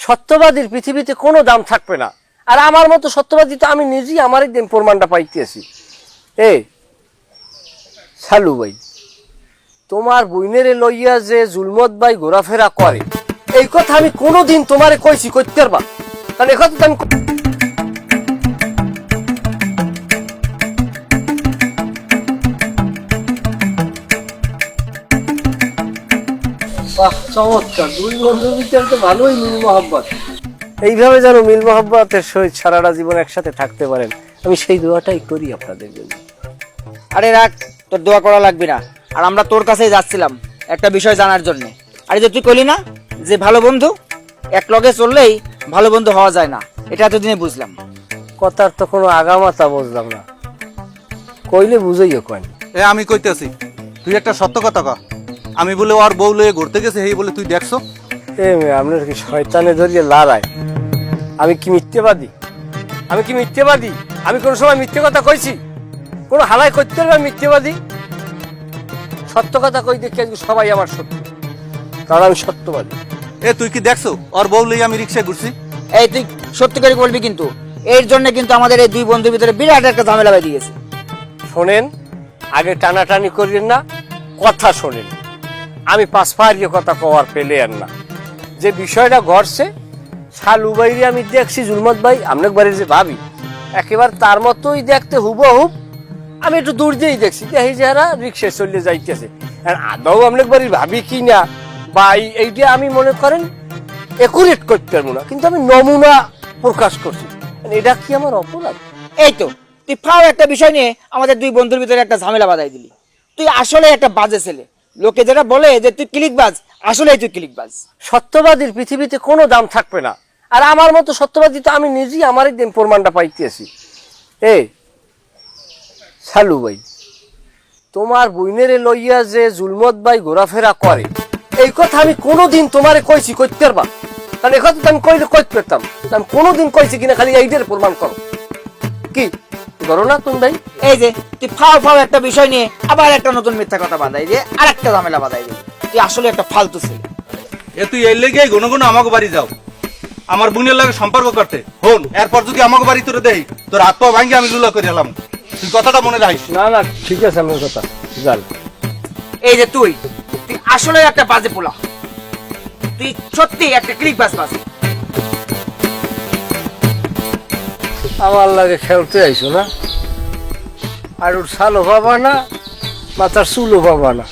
সত্যবাদীর পৃথিবীতে কোনো দাম থাকবে না। আর আমার মতো সত্যবাদী তো আমি নিজেই আমারই প্রমাণটা পাইতেছি। সালু ভাই, তোমার বইনেরে লইয়া যে জুলমত ভাই ঘোরাফেরা করে, এই কথা আমি কোনোদিন তোমারে কইছি, কইতে পারবা? কারণ এই কথা তো আমি চমৎকার, দুই বন্ধুর ভিতরে তো ভালোই মিল মহব্বত। এইভাবে যেন মিল মহব্বতের সহিত সারাটা জীবন একসাথে থাকতে পারেন, আমি সেই দোয়াটাই করি আপনাদের জন্য। আরে রাখ, তোর দোয়া করা লাগবে না। আর আমরা তোর কাছেই যাচ্ছিলাম একটা বিষয় জানার জন্য। আরে যে তুই কইলি না যে ভালো বন্ধু এক লগে চললেই ভালো বন্ধু হওয়া যায় না, এটা এতদিনে বুঝলাম। কথার তো কোনো আগামাতা বুঝলাম না, কইলে বুঝাইও কয়। আমি কইতেছি, তুই একটা সত্য কথা ক। আমি বলে ওর বউ লয়ে ঘুরতে গেছে, এই বলে তুই দেখছো? আপনার কি শয়তানে ধরিয়ে লড়াই? আমি কি মিথ্যেবাদী? আমি কি মিথ্যেবাদী? আমি কোন সময় মিথ্যে কথা কইছি? কোন হালাই করতে পারবে মিথ্যেবাদী? সত্য কথা কই দেখি আজকে সবাই আমার সত্য, কারণ আমি সত্যবাদী। তুই কি দেখছো ওর বউ লয়ে আমি রিক্সায় ঘুরছি? এই তুই সত্যি করে বলবি কিন্তু, এর জন্য কিন্তু আমাদের এই দুই বন্ধুর ভিতরে বিরাট একটা ঝামেলা বেঁধে গেছে। শোনেন, আগে টানাটানি করিয়েন না, কথা শোনেন। আমি পাঁচপাহাড়িয়ে কথা কওয়ার পেলে আর না। যে বিষয়টা ঘটছে, শালু বাইরে আমি দেখছি, জুলমত ভাই আপনার বাড়ির যে ভাবি একেবারে তার মতোই দেখতে হুবহুব। আমি একটু দূর দিয়েই দেখছি যে এই যারা রিক্সায় চলে যাইতেছে, আদৌ আপনার বাড়ির ভাবি কি না বা এইটা আমি মনে করেন একুরেট করতে পারবো না, কিন্তু আমি নমুনা প্রকাশ করছি। এটা কি আমার অপরাধ? এই তো তুই ফাও একটা বিষয় নিয়ে আমাদের দুই বন্ধুর ভিতরে একটা ঝামেলা বাঁধাই দিলি। তুই আসলে একটা বাজে ছেলে। লোকে যেটা বলে যে তুই ক্লিকবাজ, আসলে তুই ক্লিকবাজ। সত্যবাদীর পৃথিবীতে কোনো দাম থাকবে না। আর আমার মতো সত্যবাদী তো আমি নিজেই আমারই প্রমাণটা পাইতেছি। সালু ভাই, তোমার বইনেরে লইয়া যে জুলমত ভাই ঘোরাফেরা করে, এই কথা আমি কোনোদিন তোমারে কইছি, কইতে পারবা? কারণ এই কথা তো আমি কইলে কইতে পারতাম, আমি কোনোদিন কইছি কিনা খালি এইটার প্রমাণ করো। কি করো না তুমি ভাই? এই যে তুই ফাও ফাও একটা বিষয় নিয়ে আবার একটা নতুন মিথ্যা কথা বাঁধাই দিয়ে আর একটা ঝামেলা বাঁধাই দিয়ে, তুই আসলে একটা ফালতু ছেলে। তুই এই লেগে ঘন ঘন আমাকে বাড়ি যাও আমার বোনের লাগে সম্পর্ক করতে। হন, এরপর যদি আমাকে বাড়ি তোরে দেই, তোর হাত পা ভাঙ্গি আমি লুলা করে এলাম। তুই কথাটা মনে রাখিস। না না, ঠিক আছে, আমার কথা জান। এই যে তুই তুই আসলে একটা বাজে পোলা, তুই সত্যি একটা ক্লিকবাজ বাজে। আমার লাগে খেলতে আইসো না, আর ওর শালও পাবা না, মাথার চুলও পাবা না।